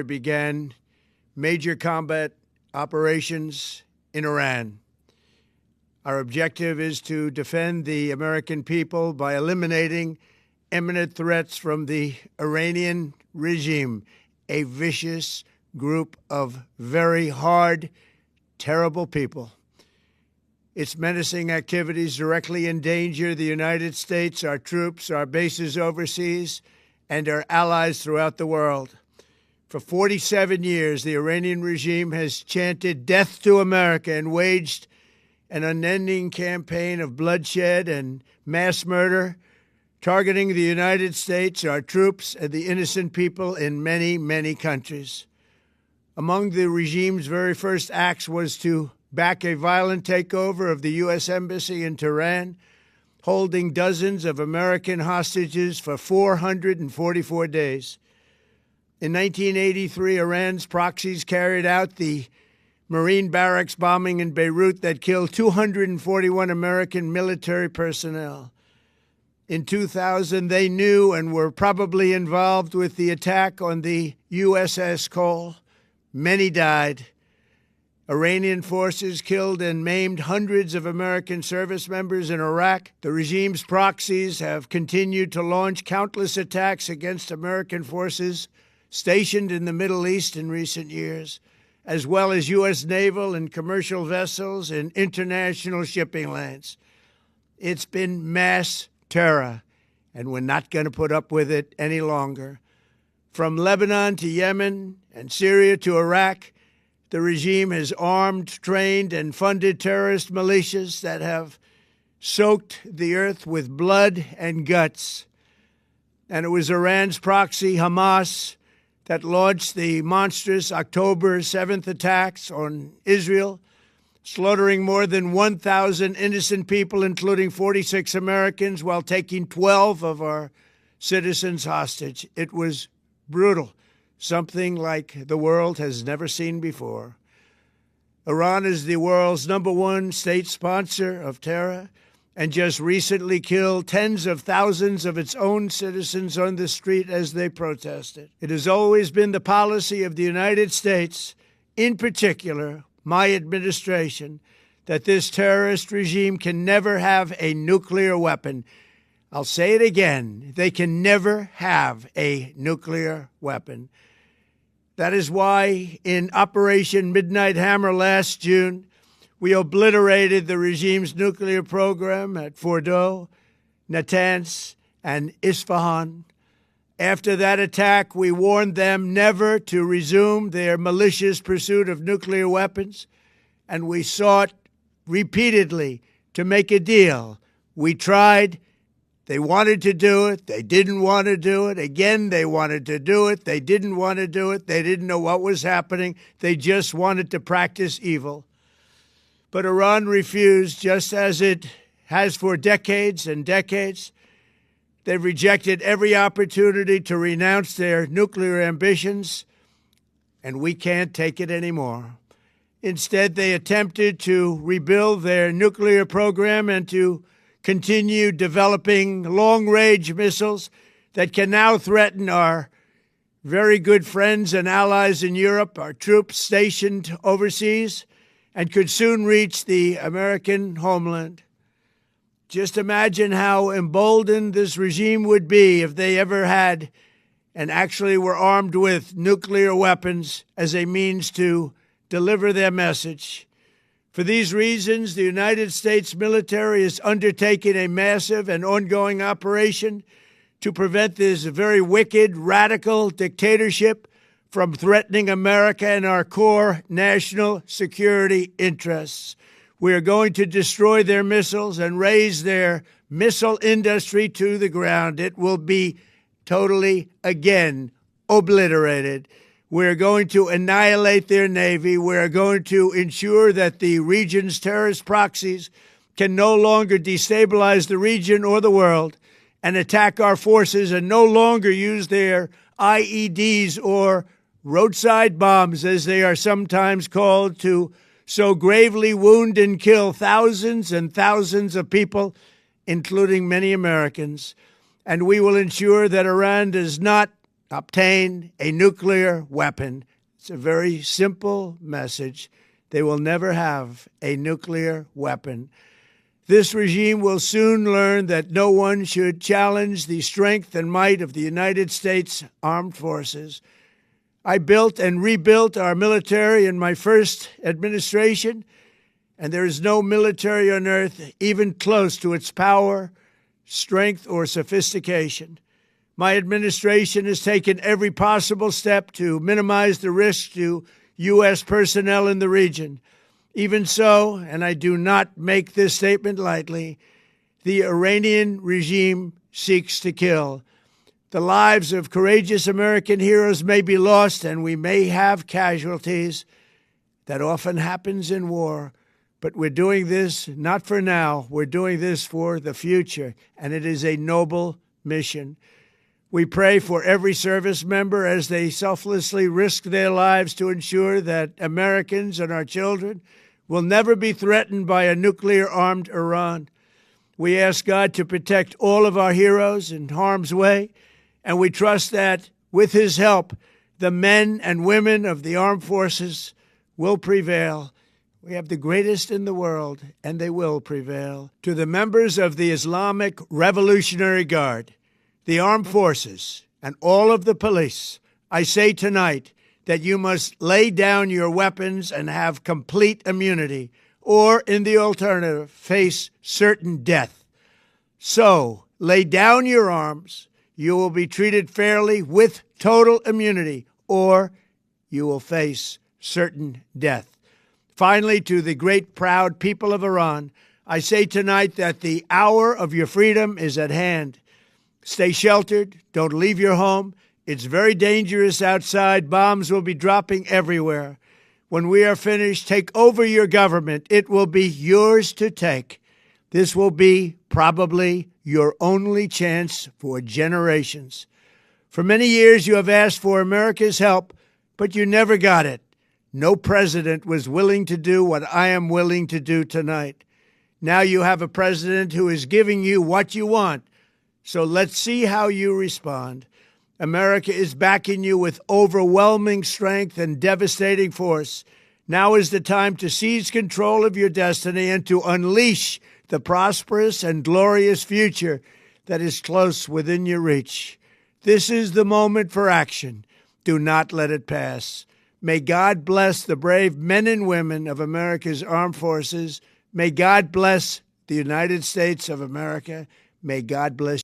began major combat operations in Iran. Our objective is to defend the American people by eliminating imminent threats from the Iranian regime, a vicious group of very hard, terrible people. Its menacing activities directly endanger the United States, our troops, our bases overseas, and our allies throughout the world. For 47 years, the Iranian regime has chanted death to America and waged an unending campaign of bloodshed and mass murder, targeting the United States, our troops, and the innocent people in many, many countries. Among the regime's very first acts was to back a violent takeover of the U.S. Embassy in Tehran, holding dozens of American hostages for 444 days. In 1983, Iran's proxies carried out the Marine barracks bombing in Beirut that killed 241 American military personnel. In 2000, they knew and were probably involved with the attack on the USS Cole. Many died. Iranian forces killed and maimed hundreds of American service members in Iraq. The regime's proxies have continued to launch countless attacks against American forces stationed in the Middle East in recent years, as well as U.S. naval and commercial vessels in international shipping lanes. It's been mass terror, and we're not going to put up with it any longer. From Lebanon to Yemen and Syria to Iraq, the regime has armed, trained, and funded terrorist militias that have soaked the earth with blood and guts. And it was Iran's proxy, Hamas, that launched the monstrous October 7th attacks on Israel, slaughtering more than 1,000 innocent people, including 46 Americans, while taking 12 of our citizens hostage. It was brutal, something like the world has never seen before. Iran is the world's #1 state sponsor of terror and just recently killed tens of thousands of its own citizens on the street as they protested. It has always been the policy of the United States, in particular, my administration, that this terrorist regime can never have a nuclear weapon. I'll say it again. They can never have a nuclear weapon. That is why in Operation Midnight Hammer last June, we obliterated the regime's nuclear program at Fordow, Natanz, and Isfahan. After that attack, we warned them never to resume their malicious pursuit of nuclear weapons, and we sought repeatedly to make a deal. We tried. They wanted to do it. They didn't want to do it. Again, they wanted to do it. They didn't want to do it. They didn't know what was happening. They just wanted to practice evil. But Iran refused, just as it has for decades and decades. They've rejected every opportunity to renounce their nuclear ambitions, and we can't take it anymore. Instead, they attempted to rebuild their nuclear program and to continue developing long-range missiles that can now threaten our very good friends and allies in Europe, our troops stationed overseas, and could soon reach the American homeland. Just imagine how emboldened this regime would be if they ever had and actually were armed with nuclear weapons as a means to deliver their message. For these reasons, the United States military is undertaking a massive and ongoing operation to prevent this very wicked, radical dictatorship from threatening America and our core national security interests. We are going to destroy their missiles and raise their missile industry to the ground. It will be totally, again, obliterated. We're going to annihilate their Navy. We're going to ensure that the region's terrorist proxies can no longer destabilize the region or the world and attack our forces and no longer use their IEDs or roadside bombs, as they are sometimes called, to so gravely wound and kill thousands and thousands of people, including many Americans. And we will ensure that Iran does not obtain a nuclear weapon. It's a very simple message. They will never have a nuclear weapon. This regime will soon learn that no one should challenge the strength and might of the United States Armed Forces. I built and rebuilt our military in my first administration, and there is no military on earth even close to its power, strength, or sophistication. My administration has taken every possible step to minimize the risk to U.S. personnel in the region. Even so, and I do not make this statement lightly, the Iranian regime seeks to kill. The lives of courageous American heroes may be lost, and we may have casualties. That often happens in war. But we're doing this not for now. We're doing this for the future, and it is a noble mission. We pray for every service member as they selflessly risk their lives to ensure that Americans and our children will never be threatened by a nuclear-armed Iran. We ask God to protect all of our heroes in harm's way, and we trust that, with His help, the men and women of the armed forces will prevail. We have the greatest in the world, and they will prevail. To the members of the Islamic Revolutionary Guard, the armed forces, and all of the police, I say tonight that you must lay down your weapons and have complete immunity, or, in the alternative, face certain death. So, lay down your arms. You will be treated fairly with total immunity, or you will face certain death. Finally, to the great, proud people of Iran, I say tonight that the hour of your freedom is at hand. Stay sheltered. Don't leave your home. It's very dangerous outside. Bombs will be dropping everywhere. When we are finished, take over your government. It will be yours to take. This will be probably your only chance for generations. For many years, you have asked for America's help, but you never got it. No president was willing to do what I am willing to do tonight. Now you have a president who is giving you what you want. So let's see how you respond. America is backing you with overwhelming strength and devastating force. Now is the time to seize control of your destiny and to unleash the prosperous and glorious future that is close within your reach. This is the moment for action. Do not let it pass. May God bless the brave men and women of America's armed forces. May God bless the United States of America. May God bless